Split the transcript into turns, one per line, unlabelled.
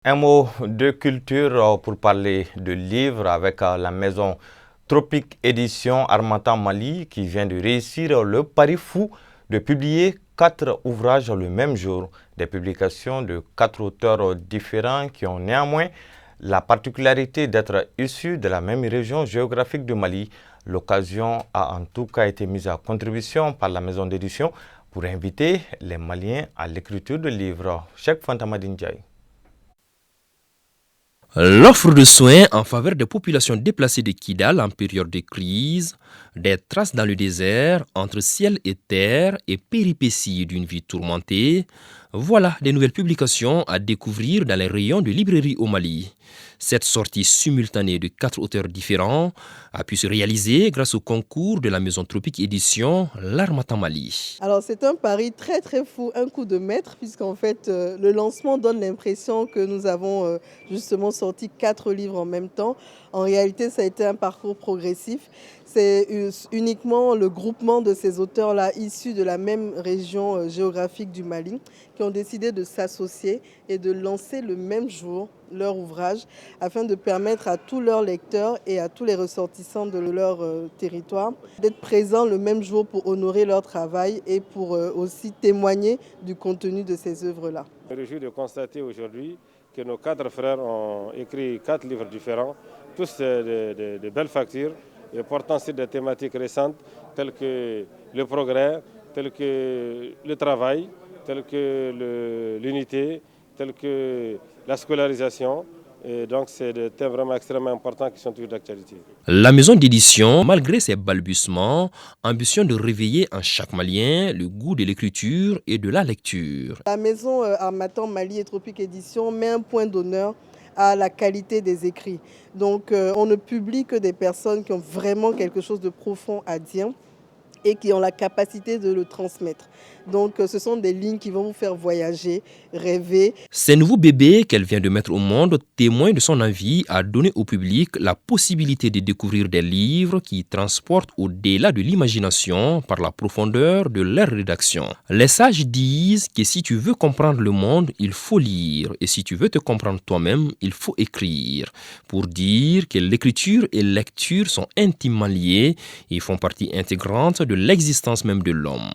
Un mot de culture pour parler de livres avec la maison Tropique Édition Harmattan Mali qui vient de réussir le pari fou de publier 4 ouvrages le même jour. Des publications de 4 auteurs différents qui ont néanmoins la particularité d'être issus de la même région géographique de Mali. L'occasion a en tout cas été mise à contribution par la maison d'édition pour inviter les Maliens à l'écriture de livres. Cheikh Fantamadine Ndiaye.
L'offre de soins en faveur des populations déplacées de Kidal en période de crise, des traces dans le désert entre ciel et terre et péripéties d'une vie tourmentée, voilà des nouvelles publications à découvrir dans les rayons de librairie au Mali. Cette sortie simultanée de 4 auteurs différents a pu se réaliser grâce au concours de la maison Tropique Édition L'Harmattan Mali.
Alors c'est un pari très fou, un coup de maître, puisqu'en fait le lancement donne l'impression que nous avons justement sorti 4 livres en même temps. En réalité, ça a été un parcours progressif. C'est uniquement le groupement de ces auteurs-là, issus de la même région géographique du Mali, qui ont décidé de s'associer et de lancer le même jour leur ouvrage, afin de permettre à tous leurs lecteurs et à tous les ressortissants de leur territoire d'être présents le même jour pour honorer leur travail et pour aussi témoigner du contenu de ces œuvres-là.
Je me réjouis de constater aujourd'hui que nos 4 frères ont écrit 4 livres différents, tous de belles factures, et portant sur des thématiques récentes telles que le progrès, telles que le travail, telles que l'unité, telles que la scolarisation. Et donc, c'est des thèmes vraiment extrêmement importants qui sont toujours d'actualité.
La maison d'édition, malgré ses balbutiements, ambitionne de réveiller en chaque Malien le goût de l'écriture et de la lecture.
La maison Harmattan Mali et Tropique Édition met un point d'honneur à la qualité des écrits. Donc, on ne publie que des personnes qui ont vraiment quelque chose de profond à dire et qui ont la capacité de le transmettre. Donc ce sont des lignes qui vont vous faire voyager, rêver.
Ces nouveaux bébés qu'elle vient de mettre au monde témoignent de son envie à donner au public la possibilité de découvrir des livres qui transportent au-delà de l'imagination par la profondeur de leur rédaction. Les sages disent que si tu veux comprendre le monde, il faut lire, et si tu veux te comprendre toi-même, il faut écrire. Pour dire que l'écriture et la lecture sont intimement liées et font partie intégrante de l'existence même de l'homme.